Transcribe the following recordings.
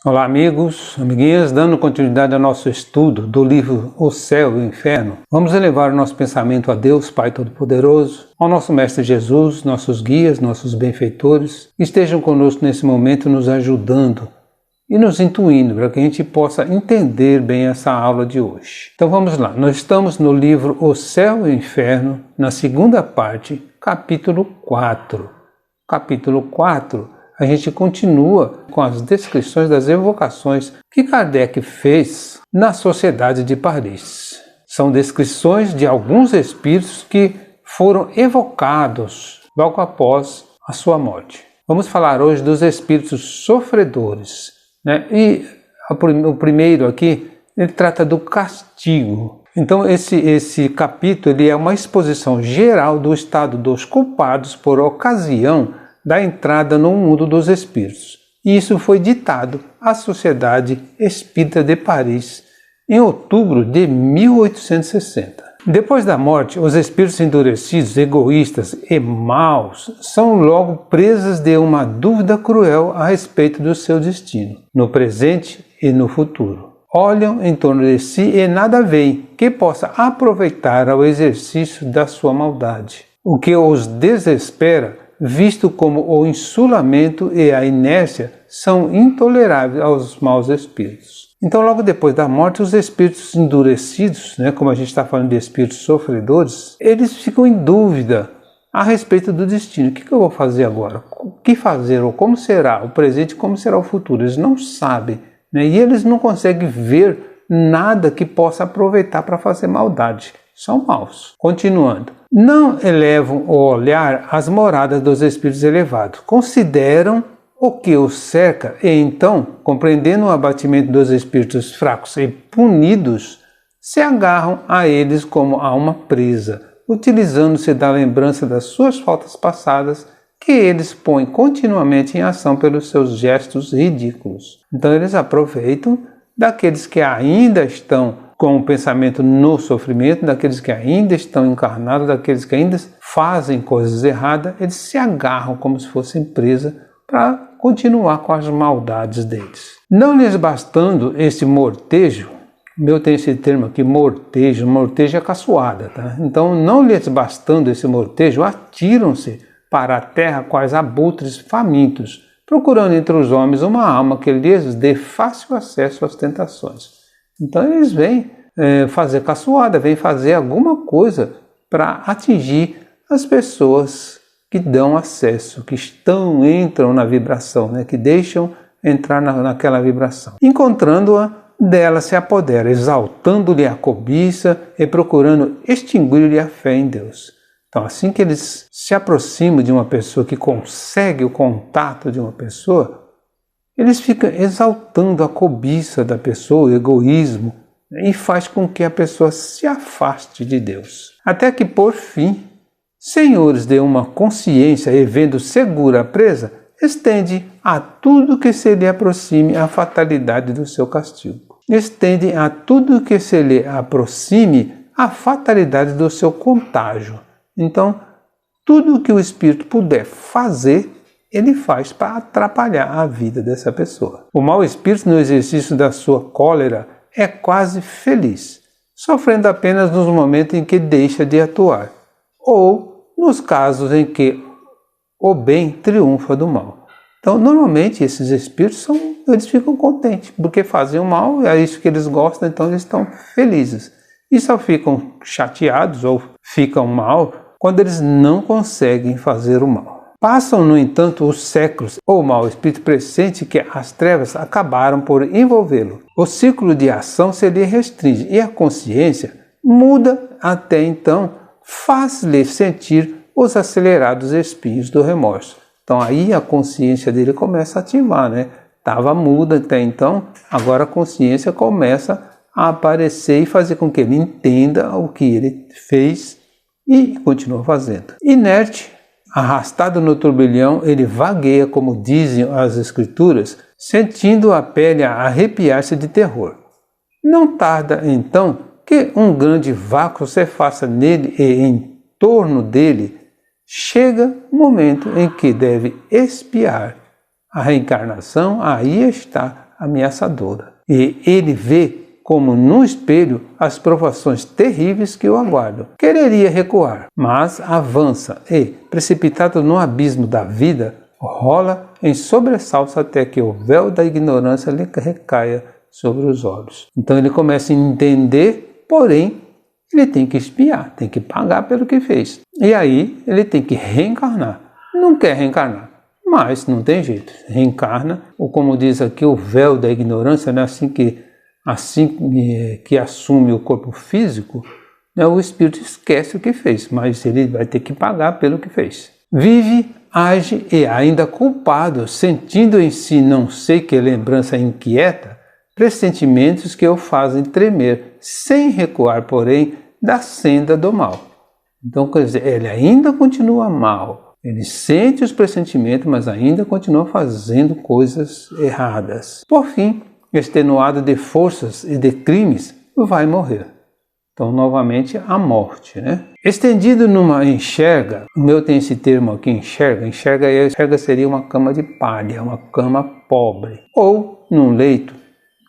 Olá amigos, amiguinhas, dando continuidade ao nosso estudo do livro O Céu e o Inferno, vamos elevar o nosso pensamento a Deus, Pai Todo-Poderoso, ao nosso Mestre Jesus, nossos guias, nossos benfeitores, que estejam conosco nesse momento nos ajudando e nos intuindo para que a gente possa entender bem essa aula de hoje. Então vamos lá, nós estamos no livro O Céu e o Inferno, na segunda parte, capítulo 4. Capítulo 4, a gente continua com as descrições das evocações que Kardec fez na Sociedade de Paris. São descrições de alguns espíritos que foram evocados logo após a sua morte. Vamos falar hoje dos espíritos sofredores, né? E o primeiro aqui, ele trata do castigo. Então esse capítulo ele é uma exposição geral do estado dos culpados por ocasião da entrada no mundo dos espíritos. E isso foi ditado à Sociedade Espírita de Paris em outubro de 1860. Depois da morte, os espíritos endurecidos, egoístas e maus são logo presas de uma dúvida cruel a respeito do seu destino, no presente e no futuro. Olham em torno de si e nada veem que possa aproveitar ao exercício da sua maldade. O que os desespera, visto como o insulamento e a inércia são intoleráveis aos maus espíritos. Então, logo depois da morte, os espíritos endurecidos, como a gente está falando de espíritos sofredores, eles ficam em dúvida a respeito do destino. O que eu vou fazer agora? O que fazer? Ou como será o presente? Como será o futuro? Eles não sabem, e eles não conseguem ver nada que possa aproveitar para fazer maldade. São maus. Continuando. Não elevam o olhar às moradas dos espíritos elevados. Consideram o que os cerca e então, compreendendo o abatimento dos espíritos fracos e punidos, se agarram a eles como a uma presa, utilizando-se da lembrança das suas faltas passadas que eles põem continuamente em ação pelos seus gestos ridículos. Então eles aproveitam daqueles que ainda estão com o pensamento no sofrimento, daqueles que ainda estão encarnados, daqueles que ainda fazem coisas erradas, eles se agarram como se fossem presa para continuar com as maldades deles. Não lhes bastando esse mortejo, tem esse termo aqui, mortejo é caçoada, tá? Então, não lhes bastando esse mortejo, atiram-se para a terra quais abutres famintos, procurando entre os homens uma alma que lhes dê fácil acesso às tentações. Então eles vêm fazer caçoada, vêm fazer alguma coisa para atingir as pessoas que dão acesso, que entram na vibração, que deixam entrar naquela vibração. Encontrando-a, dela se apodera, exaltando-lhe a cobiça e procurando extinguir-lhe a fé em Deus. Então, assim que eles se aproximam de uma pessoa, que consegue o contato de uma pessoa, eles ficam exaltando a cobiça da pessoa, o egoísmo, e faz com que a pessoa se afaste de Deus. Até que, por fim, senhores de uma consciência e vendo segura a presa, estende a tudo que se lhe aproxime a fatalidade do seu castigo. Estende a tudo que se lhe aproxime a fatalidade do seu contágio. Então, tudo que o espírito puder fazer, ele faz para atrapalhar a vida dessa pessoa. O mau espírito, no exercício da sua cólera, é quase feliz, sofrendo apenas nos momentos em que deixa de atuar, ou nos casos em que o bem triunfa do mal. Então, normalmente, esses espíritos eles ficam contentes, porque fazem o mal, é isso que eles gostam, então eles estão felizes. E só ficam chateados ou ficam mal quando eles não conseguem fazer o mal. Passam, no entanto, os séculos, o mau espírito pressente que as trevas acabaram por envolvê-lo. O ciclo de ação se lhe restringe e a consciência muda até então, faz-lhe sentir os acelerados espinhos do remorso. Então aí a consciência dele começa a ativar, Estava muda até então, agora a consciência começa a aparecer e fazer com que ele entenda o que ele fez e continua fazendo. Inerte, arrastado no turbilhão, ele vagueia, como dizem as escrituras, sentindo a pele arrepiar-se de terror. Não tarda, então, que um grande vácuo se faça nele e em torno dele. Chega o momento em que deve expiar a reencarnação, aí está ameaçadora. E ele vê como no espelho as provações terríveis que o aguardam. Quereria recuar, mas avança e, precipitado no abismo da vida, rola em sobressaltos até que o véu da ignorância lhe recaia sobre os olhos. Então ele começa a entender, porém, ele tem que expiar, tem que pagar pelo que fez. E aí ele tem que reencarnar. Não quer reencarnar, mas não tem jeito. Reencarna, ou como diz aqui, o véu da ignorância, né? Assim que assume o corpo físico, né? O espírito esquece o que fez, mas ele vai ter que pagar pelo que fez. Vive, age e ainda culpado, sentindo em si não sei que lembrança inquieta, pressentimentos que o fazem tremer, sem recuar, porém, da senda do mal. Então, quer dizer, ele ainda continua mal, ele sente os pressentimentos, mas ainda continua fazendo coisas erradas. Por fim, extenuado de forças e de crimes, vai morrer. Então, novamente, a morte, né? Estendido numa enxerga, o meu tem esse termo aqui, enxerga seria uma cama de palha, uma cama pobre, ou num leito,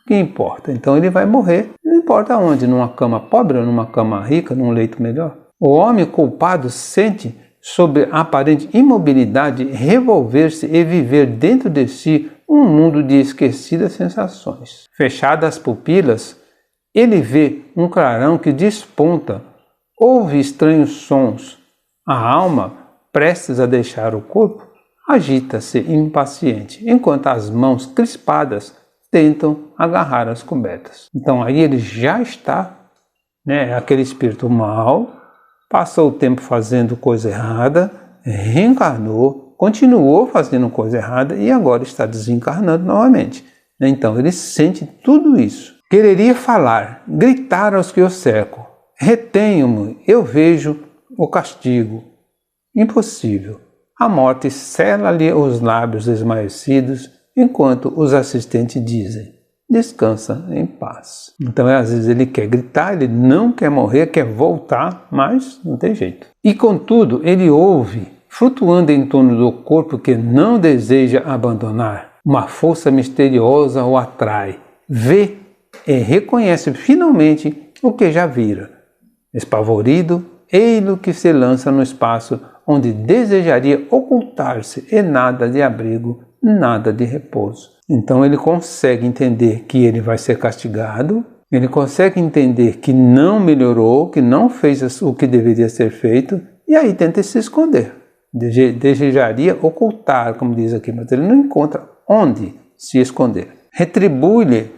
que importa? Então ele vai morrer, não importa onde, numa cama pobre ou numa cama rica, num leito melhor. O homem culpado sente, sob aparente imobilidade, revolver-se e viver dentro de si um mundo de esquecidas sensações. Fechadas as pupilas, ele vê um clarão que desponta, ouve estranhos sons. A alma, prestes a deixar o corpo, agita-se impaciente, enquanto as mãos crispadas tentam agarrar as cobertas. Então aí ele já está, né, aquele espírito mau, passou o tempo fazendo coisa errada, reencarnou, continuou fazendo coisa errada e agora está desencarnando novamente. Então ele sente tudo isso. Quereria falar, gritar aos que o cercam. Retenho-me, eu vejo o castigo. Impossível. A morte sela-lhe os lábios esmaecidos, enquanto os assistentes dizem, descansa em paz. Então, às vezes ele quer gritar, ele não quer morrer, quer voltar, mas não tem jeito. E contudo, ele ouve, flutuando em torno do corpo que não deseja abandonar, uma força misteriosa o atrai, vê e reconhece finalmente o que já vira. Espavorido, ei-lo que se lança no espaço onde desejaria ocultar-se e nada de abrigo, nada de repouso. Então ele consegue entender que ele vai ser castigado, ele consegue entender que não melhorou, que não fez o que deveria ser feito, e aí tenta se esconder. Desejaria ocultar, como diz aqui, mas ele não encontra onde se esconder. Retribui-lhe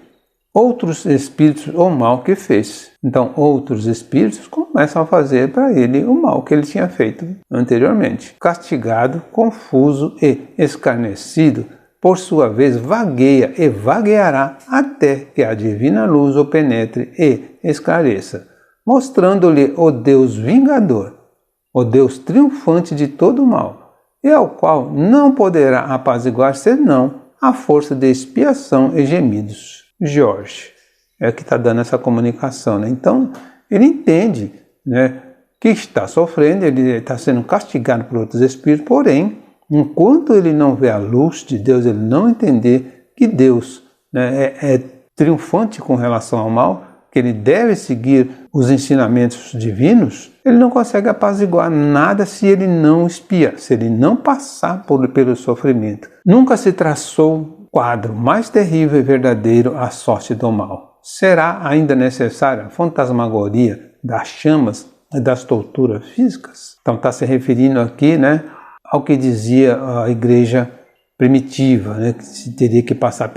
outros espíritos o mal que fez. Então outros espíritos começam a fazer para ele o mal que ele tinha feito anteriormente. Castigado, confuso e escarnecido, por sua vez vagueia e vagueará até que a divina luz o penetre e esclareça, mostrando-lhe o Deus vingador, o Deus triunfante de todo o mal, e ao qual não poderá apaziguar senão a força de expiação e gemidos. Jorge é que está dando essa comunicação, né? Então ele entende, né, que está sofrendo, ele está sendo castigado por outros espíritos, porém, enquanto ele não vê a luz de Deus, ele não entender que Deus, né, é triunfante com relação ao mal, que ele deve seguir os ensinamentos divinos, ele não consegue apaziguar nada se ele não expiar, se ele não passar pelo sofrimento. Nunca se traçou quadro mais terrível e verdadeiro à sorte do mal. Será ainda necessária a fantasmagoria das chamas e das torturas físicas? Então está se referindo aqui, né, ao que dizia a igreja primitiva, né, que se teria que passar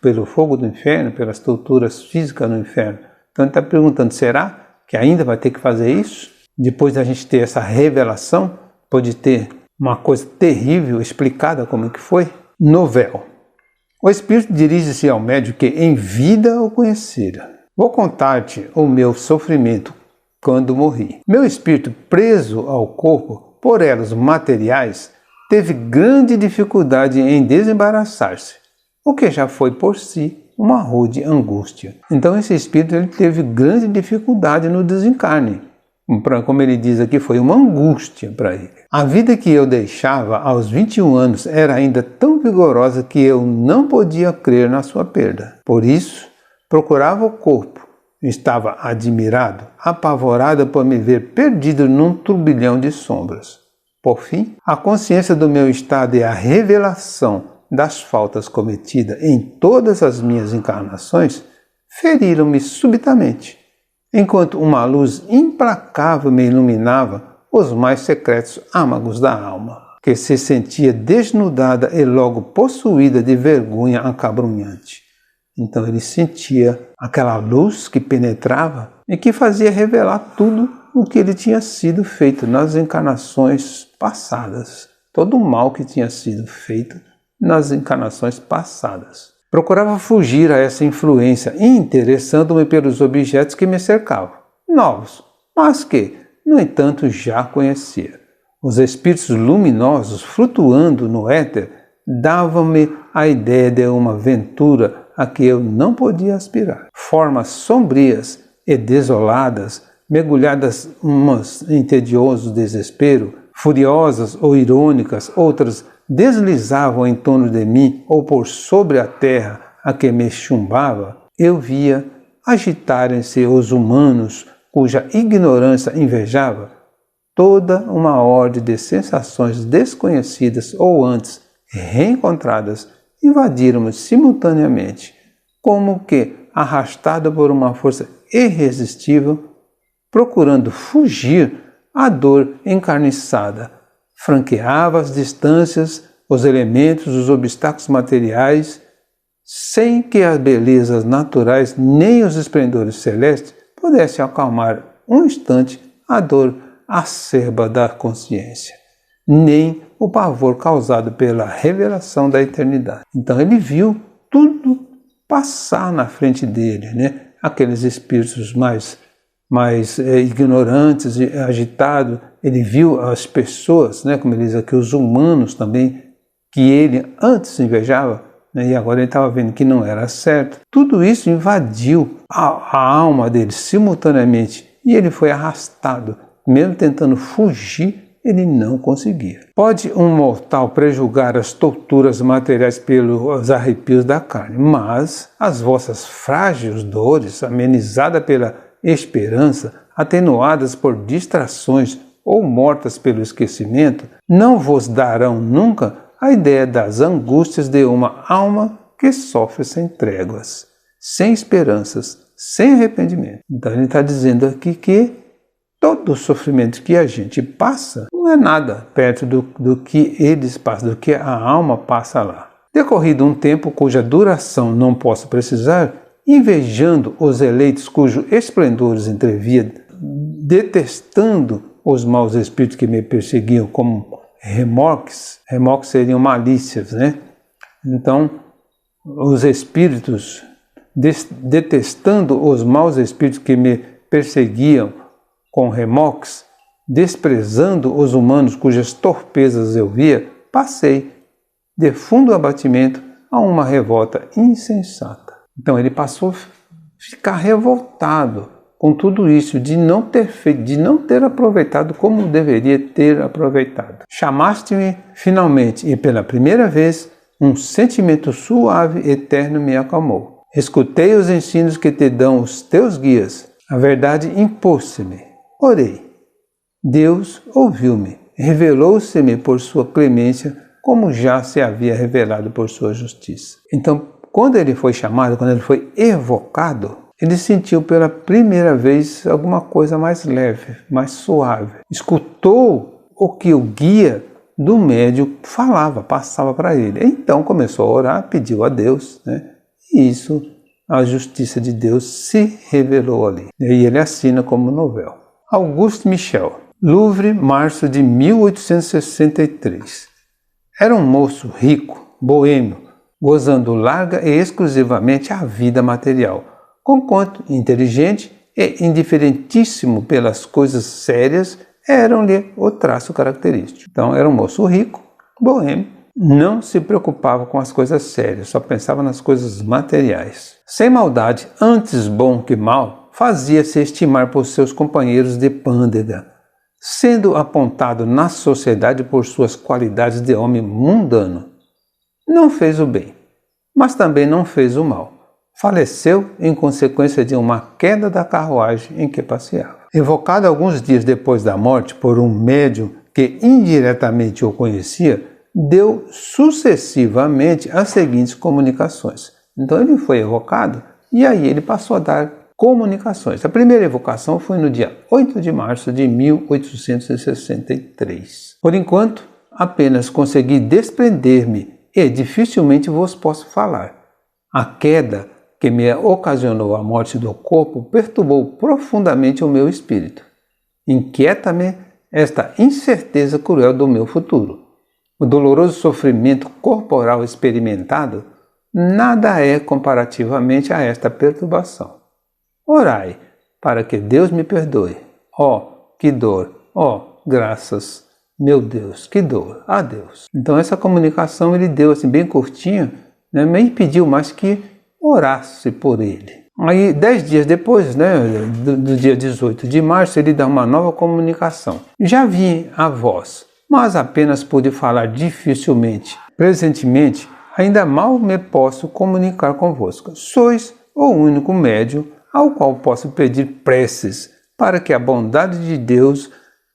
pelo fogo do inferno, pelas torturas físicas no inferno. Então ele está perguntando, será que ainda vai ter que fazer isso? Depois da gente ter essa revelação, pode ter uma coisa terrível explicada como é que foi? No véu. O espírito dirige-se ao médium que em vida o conhecera. Vou contar-te o meu sofrimento quando morri. Meu espírito, preso ao corpo por elos materiais, teve grande dificuldade em desembaraçar-se, o que já foi por si uma rude angústia. Então esse espírito ele teve grande dificuldade no desencarne. Como ele diz aqui, foi uma angústia para ele. A vida que eu deixava aos 21 anos era ainda tão vigorosa que eu não podia crer na sua perda. Por isso, procurava o corpo. Estava admirado, apavorado por me ver perdido num turbilhão de sombras. Por fim, a consciência do meu estado e a revelação das faltas cometidas em todas as minhas encarnações feriram-me subitamente, enquanto uma luz implacável me iluminava os mais secretos âmagos da alma, que se sentia desnudada e logo possuída de vergonha acabrunhante. Então ele sentia aquela luz que penetrava e que fazia revelar tudo o que ele tinha sido feito nas encarnações passadas, todo o mal que tinha sido feito nas encarnações passadas. Procurava fugir a essa influência, interessando-me pelos objetos que me cercavam, novos, mas que, no entanto, já conhecia. Os espíritos luminosos flutuando no éter davam-me a ideia de uma aventura a que eu não podia aspirar. Formas sombrias e desoladas, mergulhadas umas em tedioso desespero, furiosas ou irônicas, outras deslizavam em torno de mim ou por sobre a terra a que me chumbava. Eu via agitarem-se os humanos cuja ignorância invejava. Toda uma ordem de sensações desconhecidas ou antes reencontradas invadiram-me simultaneamente, como que arrastado por uma força irresistível, procurando fugir à dor encarniçada. Franqueava as distâncias, os elementos, os obstáculos materiais, sem que as belezas naturais nem os esplendores celestes pudessem acalmar um instante a dor acerba da consciência, nem o pavor causado pela revelação da eternidade. Então ele viu tudo passar na frente dele, né? Aqueles espíritos mais ignorantes e agitados. Ele viu as pessoas, né? Como ele diz aqui, os humanos também, que ele antes invejava, né? E agora ele estava vendo que não era certo. Tudo isso invadiu a alma dele simultaneamente e ele foi arrastado. Mesmo tentando fugir, ele não conseguia. Pode um mortal prejulgar as torturas materiais pelos arrepios da carne, mas as vossas frágeis dores, amenizadas pela esperança, atenuadas por distrações ou mortas pelo esquecimento, não vos darão nunca a ideia das angústias de uma alma que sofre sem tréguas, sem esperanças, sem arrependimento. Então ele está dizendo aqui que todo o sofrimento que a gente passa não é nada perto do que eles passam, do que a alma passa lá. Decorrido um tempo cuja duração não posso precisar, invejando os eleitos cujo esplendores entrevia, detestando os maus espíritos que me perseguiam como remorques seriam malícias, né? Então, os espíritos, detestando os maus espíritos que me perseguiam com remorques, desprezando os humanos cujas torpezas eu via, passei de fundo abatimento a uma revolta insensata. Então ele passou a ficar revoltado com tudo isso, de não ter feito, de não ter aproveitado como deveria ter aproveitado. Chamaste-me finalmente e pela primeira vez um sentimento suave e eterno me acalmou. Escutei os ensinos que te dão os teus guias. A verdade impôs-se-me. Orei. Deus ouviu-me, revelou-se-me por sua clemência, como já se havia revelado por sua justiça. Então, quando ele foi chamado, quando ele foi evocado, ele sentiu pela primeira vez alguma coisa mais leve, mais suave. Escutou o que o guia do médium falava, passava para ele. Então começou a orar, pediu a Deus, né? E isso, a justiça de Deus se revelou ali. E ele assina como novel. Auguste Michel, Louvre, março de 1863. Era um moço rico, boêmio, gozando larga e exclusivamente a vida material, conquanto inteligente e indiferentíssimo pelas coisas sérias eram-lhe o traço característico. Então era um moço rico, boêmio, não se preocupava com as coisas sérias, só pensava nas coisas materiais. Sem maldade, antes bom que mal, fazia-se estimar por seus companheiros de pândega, sendo apontado na sociedade por suas qualidades de homem mundano. Não fez o bem, mas também não fez o mal. Faleceu em consequência de uma queda da carruagem em que passeava. Evocado alguns dias depois da morte por um médium que indiretamente o conhecia, deu sucessivamente as seguintes comunicações. Então ele foi evocado e aí ele passou a dar comunicações. A primeira evocação foi no dia 8 de março de 1863. Por enquanto, apenas consegui desprender-me e dificilmente vos posso falar. A queda que me ocasionou a morte do corpo perturbou profundamente o meu espírito. Inquieta-me esta incerteza cruel do meu futuro. O doloroso sofrimento corporal experimentado nada é comparativamente a esta perturbação. Orai para que Deus me perdoe. Que dor! Graças, meu Deus, que dor! A Deus. Então essa comunicação ele deu assim bem curtinha, né, me pediu mais que orasse por ele. Aí 10 dias depois, né, do dia 18 de março, ele dá uma nova comunicação. Já vi a voz, mas apenas pude falar dificilmente. Presentemente, ainda mal me posso comunicar convosco. Sois o único médium ao qual posso pedir preces para que a bondade de Deus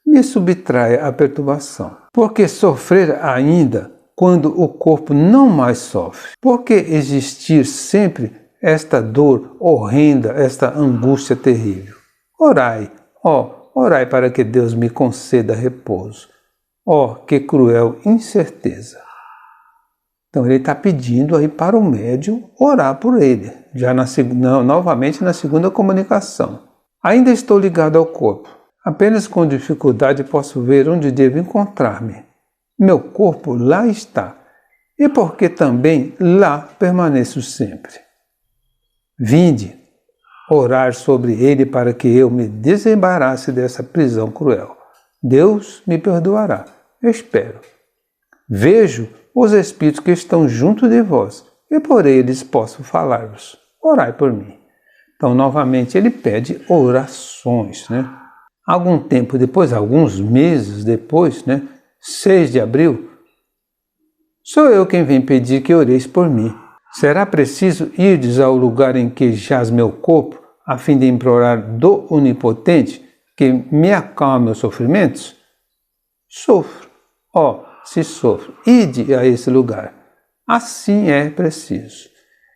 me subtraia a perturbação. Porque sofrer ainda quando o corpo não mais sofre? Por que existir sempre esta dor horrenda, esta angústia terrível? Orai, orai para que Deus me conceda repouso. Que cruel incerteza! Então ele está pedindo aí para o médium orar por ele, já novamente na segunda comunicação. Ainda estou ligado ao corpo, apenas com dificuldade posso ver onde devo encontrar-me. Meu corpo lá está, e porque também lá permaneço sempre. Vinde orar sobre ele para que eu me desembarace dessa prisão cruel. Deus me perdoará, eu espero. Vejo os espíritos que estão junto de vós, e por eles posso falar-vos. Orai por mim. Então, novamente, ele pede orações, né? Algum tempo depois, alguns meses depois, né? 6 de abril, sou eu quem vem pedir que oreis por mim. Será preciso irdes ao lugar em que jaz meu corpo, a fim de implorar do Onipotente que me acalme os sofrimentos? Sofro, se sofro, ide a esse lugar. Assim é preciso.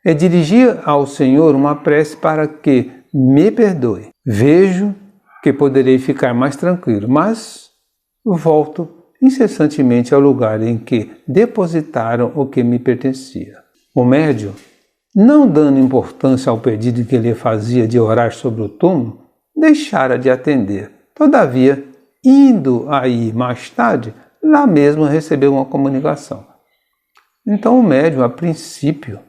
É dirigir ao Senhor uma prece para que me perdoe. Vejo que poderei ficar mais tranquilo, mas volto incessantemente ao lugar em que depositaram o que me pertencia. O médium, não dando importância ao pedido que lhe fazia de orar sobre o túmulo, deixara de atender. Todavia, indo aí mais tarde, lá mesmo recebeu uma comunicação. Então o médium, a princípio,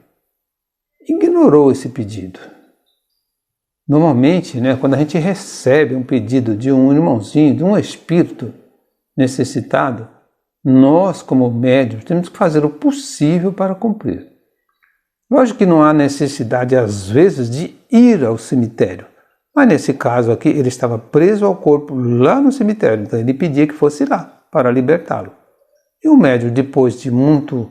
ignorou esse pedido. Normalmente, né, quando a gente recebe um pedido de um irmãozinho, de um espírito necessitado, nós, como médiums, temos que fazer o possível para cumprir. Lógico que não há necessidade, às vezes, de ir ao cemitério. Mas nesse caso aqui, ele estava preso ao corpo lá no cemitério. Então ele pedia que fosse lá para libertá-lo. E o médium, depois de muito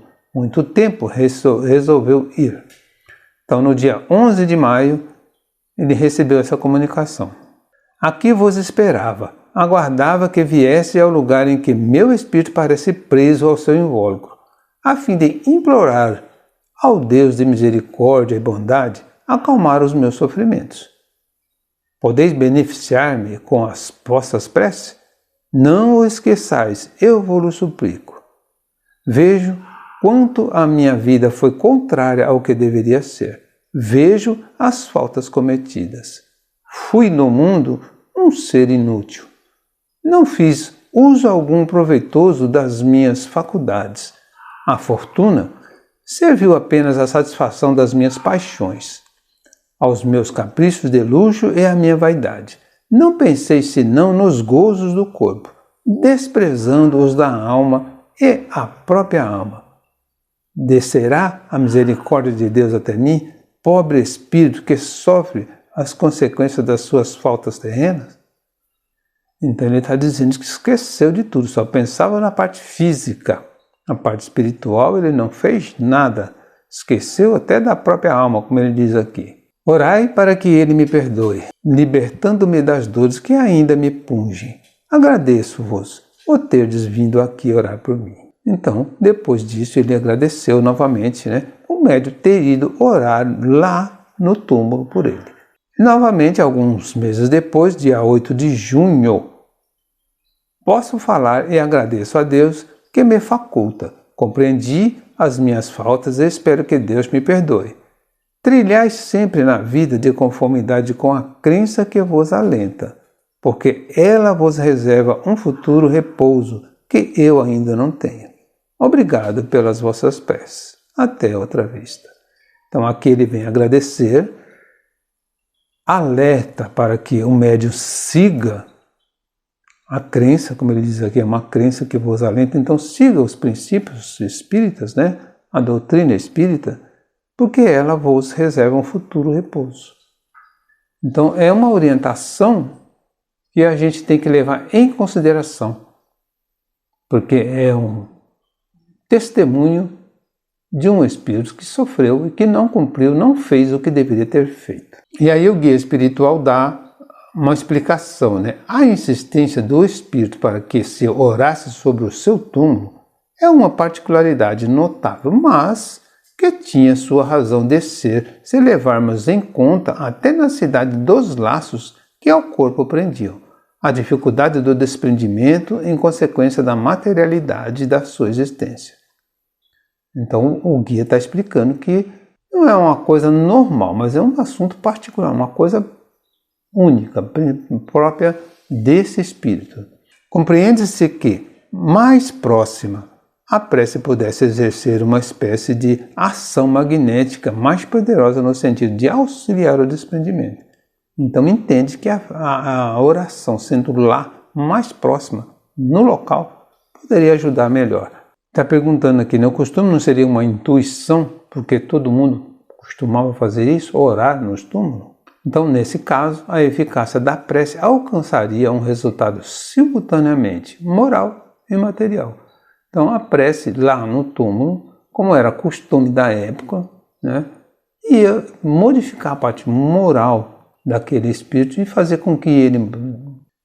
tempo, resolveu ir. Então no dia 11 de maio, ele recebeu essa comunicação. Aqui vos esperava. Aguardava que viesse ao lugar em que meu espírito parece preso ao seu invólucro, a fim de implorar ao Deus de misericórdia e bondade acalmar os meus sofrimentos. Podeis beneficiar-me com as vossas preces? Não o esqueçais, eu vos suplico. Vejo quanto a minha vida foi contrária ao que deveria ser. Vejo as faltas cometidas. Fui no mundo um ser inútil. Não fiz uso algum proveitoso das minhas faculdades. A fortuna serviu apenas à satisfação das minhas paixões, aos meus caprichos de luxo e à minha vaidade. Não pensei senão nos gozos do corpo, desprezando os da alma e a própria alma. Descerá a misericórdia de Deus até mim, pobre espírito que sofre as consequências das suas faltas terrenas? Então ele está dizendo que esqueceu de tudo, só pensava na parte física. Na parte espiritual ele não fez nada, esqueceu até da própria alma, como ele diz aqui. Orai para que ele me perdoe, libertando-me das dores que ainda me pungem. Agradeço-vos por terdes vindo aqui orar por mim. Então, depois disso, ele agradeceu novamente, o médium ter ido orar lá no túmulo por ele. Novamente, alguns meses depois, dia 8 de junho, posso falar e agradeço a Deus que me faculta. Compreendi as minhas faltas e espero que Deus me perdoe. Trilhai sempre na vida de conformidade com a crença que vos alenta, porque ela vos reserva um futuro repouso que eu ainda não tenho. Obrigado pelas vossas preces. Até outra vista. Então aqui ele vem agradecer, alerta para que o médium siga a crença, como ele diz aqui, é uma crença que vos alenta, então siga os princípios espíritas, a doutrina espírita, porque ela vos reserva um futuro repouso. Então é uma orientação que a gente tem que levar em consideração, porque é um testemunho de um espírito que sofreu e que não cumpriu, não fez o que deveria ter feito. E aí o guia espiritual dá uma explicação, A insistência do espírito para que se orasse sobre o seu túmulo é uma particularidade notável, mas que tinha sua razão de ser se levarmos em conta a tenacidade dos laços que ao corpo prendiam, a dificuldade do desprendimento em consequência da materialidade da sua existência. Então o guia está explicando que não é uma coisa normal, mas é um assunto particular, uma coisa única, própria desse espírito. Compreende-se que, mais próxima, a prece pudesse exercer uma espécie de ação magnética mais poderosa no sentido de auxiliar o desprendimento. Então entende que a oração, sendo lá mais próxima, no local, poderia ajudar melhor. Está perguntando aqui, o costume não seria uma intuição, porque todo mundo costumava fazer isso, orar nos túmulos? Então, nesse caso, a eficácia da prece alcançaria um resultado simultaneamente moral e material. Então, a prece lá no túmulo, como era costume da época, ia modificar a parte moral daquele espírito e fazer com que ele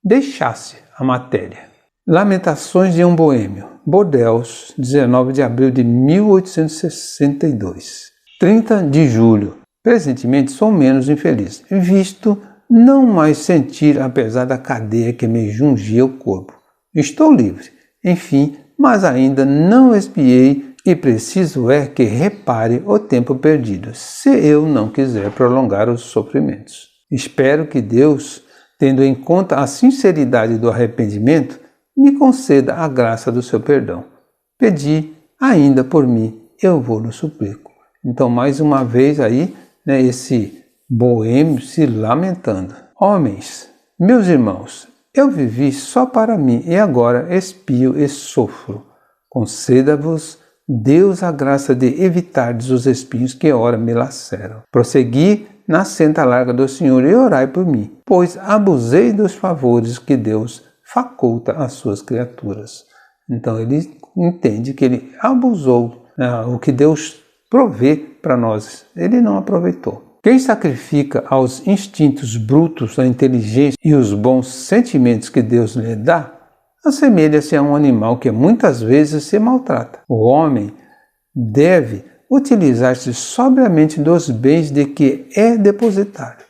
deixasse a matéria. Lamentações de um boêmio. Bordeaux, 19 de abril de 1862. 30 de julho. Presentemente sou menos infeliz, visto não mais sentir apesar da cadeia que me jungia o corpo. Estou livre, enfim, mas ainda não expiei e preciso é que repare o tempo perdido, se eu não quiser prolongar os sofrimentos. Espero que Deus, tendo em conta a sinceridade do arrependimento, me conceda a graça do seu perdão. Pedi ainda por mim, eu vou-lhe suplico. Então, mais uma vez aí, esse boêmio se lamentando. Homens, meus irmãos, eu vivi só para mim e agora expio e sofro. Conceda-vos, Deus, a graça de evitardes os espinhos que ora me laceram. Prossegui na senda larga do Senhor e orai por mim, pois abusei dos favores que Deus faculta às suas criaturas. Então ele entende que ele abusou, o que Deus provê para nós, ele não aproveitou. Quem sacrifica aos instintos brutos a inteligência e os bons sentimentos que Deus lhe dá, assemelha-se a um animal que muitas vezes se maltrata. O homem deve utilizar-se sobriamente dos bens de que é depositário,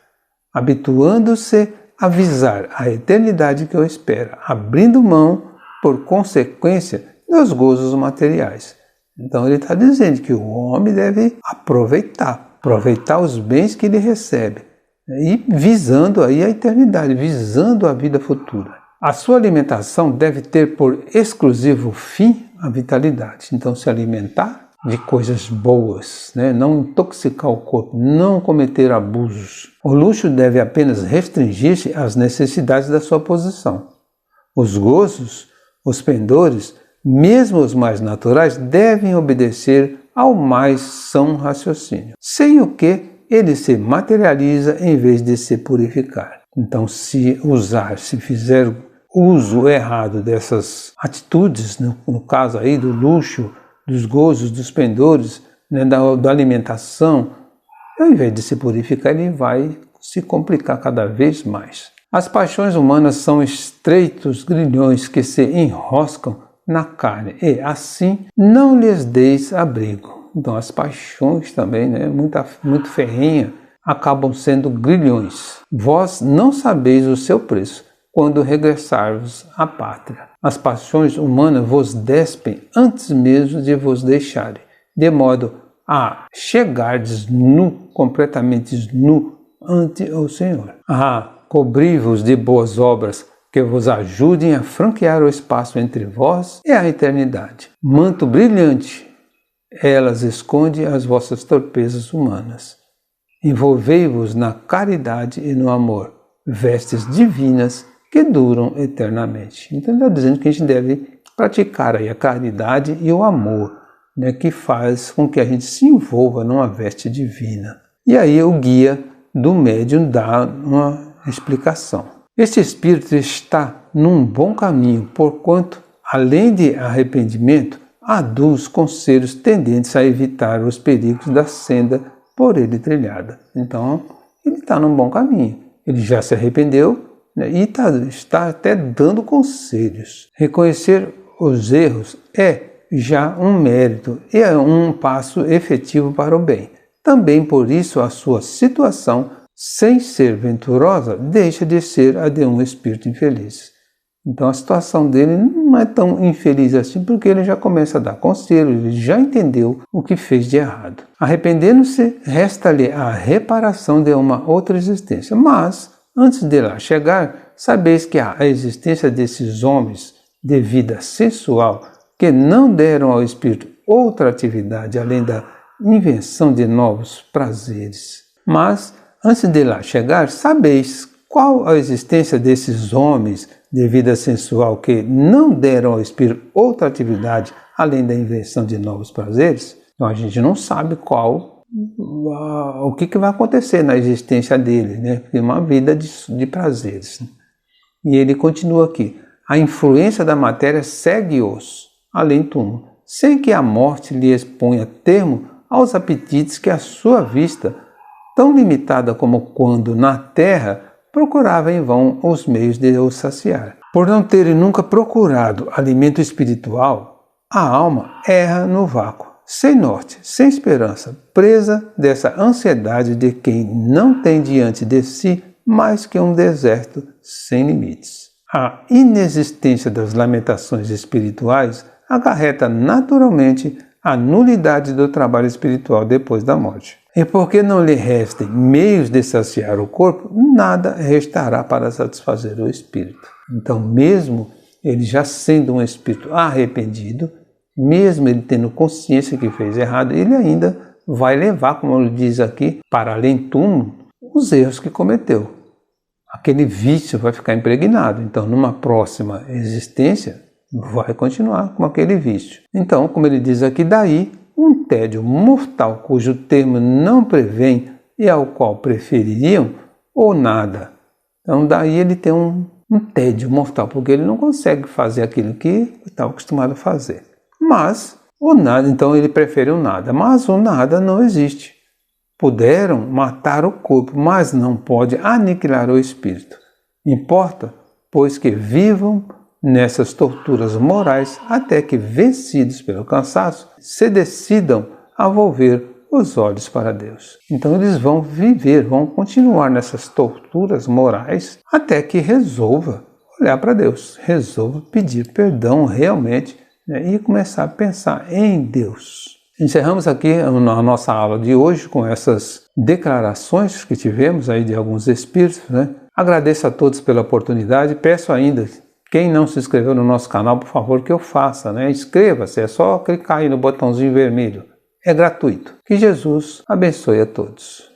habituando-se a visar a eternidade que o espera, abrindo mão, por consequência, dos gozos materiais. Então ele está dizendo que o homem deve aproveitar os bens que ele recebe, e visando aí a eternidade, visando a vida futura. A sua alimentação deve ter por exclusivo fim a vitalidade. Então se alimentar de coisas boas, não intoxicar o corpo, não cometer abusos. O luxo deve apenas restringir-se às necessidades da sua posição. Os gozos, os pendores, mesmo os mais naturais, devem obedecer ao mais são raciocínio, sem o que ele se materializa em vez de se purificar. Então, se fizer uso errado dessas atitudes, no caso aí do luxo, dos gozos, dos pendores, né, da alimentação, ao invés de se purificar, ele vai se complicar cada vez mais. As paixões humanas são estreitos grilhões que se enroscam na carne, e assim não lhes deis abrigo. Então as paixões também, né, muito ferrenha, acabam sendo grilhões. Vós não sabeis o seu preço quando regressarvos à pátria. As paixões humanas vos despem antes mesmo de vos deixarem, de modo a chegardes nu, completamente nu, ante o Senhor. Cobri-vos de boas obras que vos ajudem a franquear o espaço entre vós e a eternidade. Manto brilhante, elas esconde as vossas torpezas humanas. Envolvei-vos na caridade e no amor, vestes divinas que duram eternamente. Então ele está dizendo que a gente deve praticar aí a caridade e o amor, né, que faz com que a gente se envolva numa veste divina. E aí o guia do médium dá uma explicação. Este espírito está num bom caminho, porquanto, além de arrependimento, aduz conselhos tendentes a evitar os perigos da senda por ele trilhada. Então, ele está num bom caminho. Ele já se arrependeu, né, e está até dando conselhos. Reconhecer os erros é já um mérito e é um passo efetivo para o bem. Também por isso a sua situação, sem ser venturosa, deixa de ser a de um espírito infeliz. Então a situação dele não é tão infeliz assim, porque ele já começa a dar conselho, ele já entendeu o que fez de errado. Arrependendo-se, resta-lhe a reparação de uma outra existência. Mas, antes de lá chegar, sabeis que a existência desses homens de vida sensual, que não deram ao espírito outra atividade além da invenção de novos prazeres. Mas, antes de lá chegar, sabeis qual a existência desses homens de vida sensual que não deram ao espírito outra atividade além da invenção de novos prazeres. Então a gente não sabe o que vai acontecer na existência deles, né? Porque é uma vida de prazeres. E ele continua aqui. A influência da matéria segue-os além túmulo, sem que a morte lhe exponha termo aos apetites que a sua vista, tão limitada como quando na terra, procurava em vão os meios de os saciar. Por não terem nunca procurado alimento espiritual, a alma erra no vácuo, sem norte, sem esperança, presa dessa ansiedade de quem não tem diante de si mais que um deserto sem limites. A inexistência das lamentações espirituais acarreta naturalmente a nulidade do trabalho espiritual depois da morte. E porque não lhe restem meios de saciar o corpo, nada restará para satisfazer o espírito. Então, mesmo ele já sendo um espírito arrependido, mesmo ele tendo consciência que fez errado, ele ainda vai levar, como ele diz aqui, para além túmulo, os erros que cometeu. Aquele vício vai ficar impregnado. Então, numa próxima existência, vai continuar com aquele vício. Então, como ele diz aqui, daí um tédio mortal cujo termo não prevém e ao qual prefeririam ou nada. Então, daí ele tem um tédio mortal, porque ele não consegue fazer aquilo que estava acostumado a fazer. Mas, o nada, então ele prefere o nada. Mas o nada não existe. Puderam matar o corpo, mas não pode aniquilar o espírito. Importa, pois, que vivam nessas torturas morais até que, vencidos pelo cansaço, se decidam a volver os olhos para Deus. Então eles vão viver, vão continuar nessas torturas morais até que resolva olhar para Deus, resolva pedir perdão realmente, né, e começar a pensar em Deus. Encerramos aqui a nossa aula de hoje com essas declarações que tivemos aí de alguns espíritos, né? Agradeço a todos pela oportunidade, peço ainda, quem não se inscreveu no nosso canal, por favor, que eu faça, né? Inscreva-se, é só clicar aí no botãozinho vermelho. É gratuito. Que Jesus abençoe a todos.